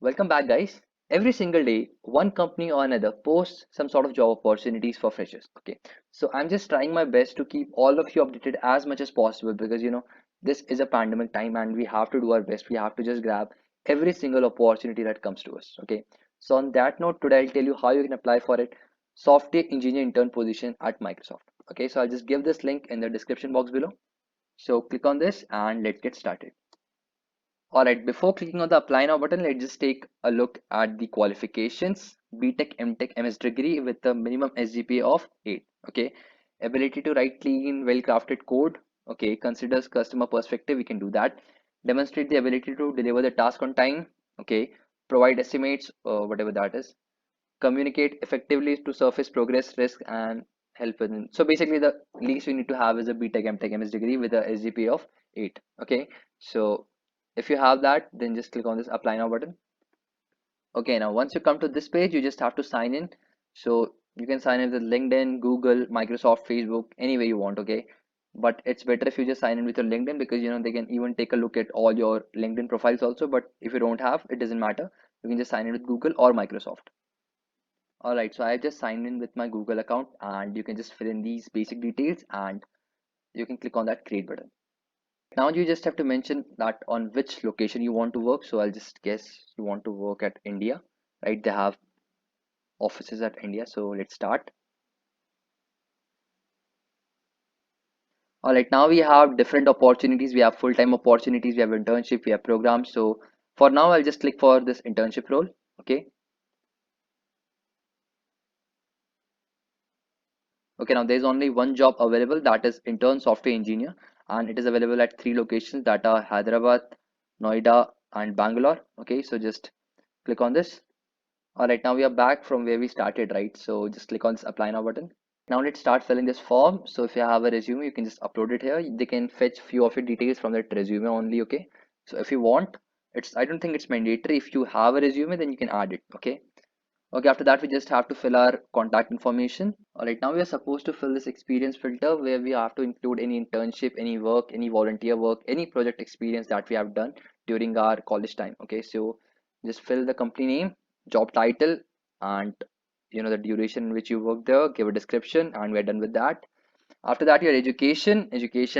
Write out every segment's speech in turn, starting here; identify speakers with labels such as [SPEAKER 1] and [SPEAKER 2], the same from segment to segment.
[SPEAKER 1] Welcome back, guys. Every single day, one company or another posts some sort of job opportunities for freshers. Okay, so I'm just trying my best to keep all of you updated as much as possible because this is a pandemic time and we have to do our best. We have to just grab every single opportunity that comes to us. Okay, so on that note, today I'll tell you how you can apply for it. Software engineer intern position at Microsoft. Okay, so I'll just give this link in the description box below. So click on this and let's get started. Alright, before clicking on the apply now button, let's just take a look at the qualifications. BTech, MTech, MS degree with a minimum SGPA of 8. Okay. Ability to write clean, well-crafted code. Okay. Considers customer perspective. We can do that. Demonstrate the ability to deliver the task on time. Okay. Provide estimates, whatever that is. Communicate effectively to surface progress, risk, and help within. So basically, the least you need to have is a BTech, MTech, MS degree with a SGPA of 8. Okay. So if you have that, then just click on this apply now button. Okay, now once you come to this page, you just have to sign in. So you can sign in with LinkedIn, Google, Microsoft, Facebook, any way you want. Okay, but it's better if you just sign in with your LinkedIn because they can even take a look at all your LinkedIn profiles also. But if you don't have, it doesn't matter. You can just sign in with Google or Microsoft. All right, so I just signed in with my Google account, and you can just fill in these basic details, and you can click on that create button. Now you just have to mention that on which location you want to work. So I'll just guess you want to work at India, right? They have offices at India. So let's start. All right, now we have different opportunities. We have full-time opportunities, we have internship, we have programs. So for now, I'll just click for this internship role. Okay. Okay, now there's only one job available, that is intern software engineer, and it is available at 3 locations that are Hyderabad, Noida, and Bangalore. Okay, so just click on this. All right, now we are back from where we started, right? So just click on this apply now button. Now let's start filling this form. So if you have a resume, you can just upload it here. They can fetch few of your details from that resume only. Okay, so if you want, I don't think it's mandatory. If you have a resume, then you can add it. Okay. Okay, after that, we just have to fill our contact information. All right, now we are supposed to fill this experience filter where we have to include any internship, any work, any volunteer work, any project experience that we have done during our college time. Okay, so just fill the company name, job title, and the duration in which you work there, give a description, and we're done with that. After that, your education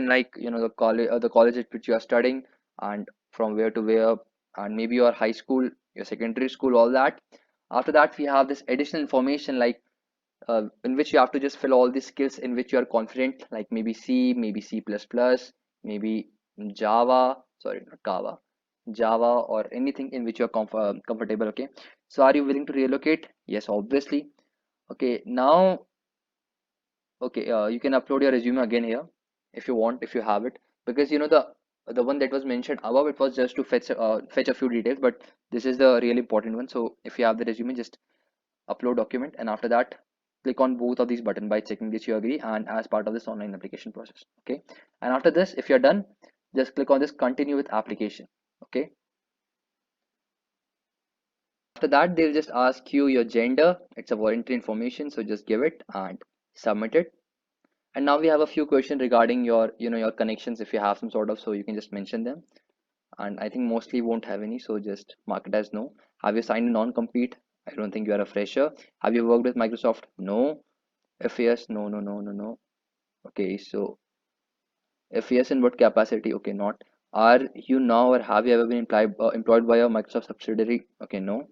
[SPEAKER 1] like the college at which you are studying, and from where to where, and maybe your high school, your secondary school, all that. After that, we have this additional information like in which you have to just fill all the skills in which you are confident, like maybe C, maybe C++, maybe Java, sorry, not Java, Java, or anything in which you are comfortable. Okay, so are you willing to relocate? Yes, obviously. Okay, now, okay, you can upload your resume again here if you want, if you have it, because the one that was mentioned above, it was just to fetch a few details, but this is the really important one. So if you have the resume, just upload document, and after that, click on both of these button by checking this you agree and as part of this online application process. Okay, and after this, if you're done, just click on this continue with application. Okay, after that, they'll just ask you your gender. It's a voluntary information, so just give it and submit it. And now we have a few questions regarding your connections, if you have some sort of, so you can just mention them. And I think mostly won't have any, so just mark it as no. Have you signed a non-compete? I don't think you are a fresher. Have you worked with Microsoft? No. If yes, no, no, no, no, no. Okay, so if yes, in what capacity? Okay, not. Are you now or have you ever been employed by a Microsoft subsidiary? Okay, no.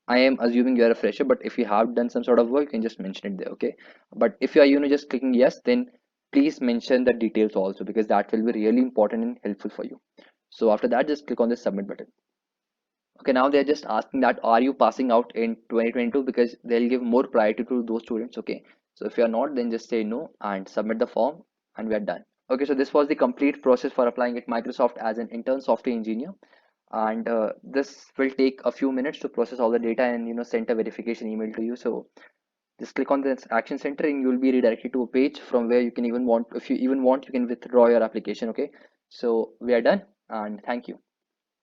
[SPEAKER 1] I am assuming you are a fresher, but if you have done some sort of work, you can just mention it there. Okay, but if you are just clicking yes, then please mention the details also because that will be really important and helpful for you. So after that, just click on the submit button. Okay, now they're just asking that are you passing out in 2022 because they'll give more priority to those students. Okay, so if you're not, then just say no and submit the form, and we are done. Okay, so this was the complete process for applying at Microsoft as an intern software engineer, and this will take a few minutes to process all the data and send a verification email to you. So just click on this action center and you'll be redirected to a page from where you can even want, if you even want, you can withdraw your application. Okay, so we are done, and thank you.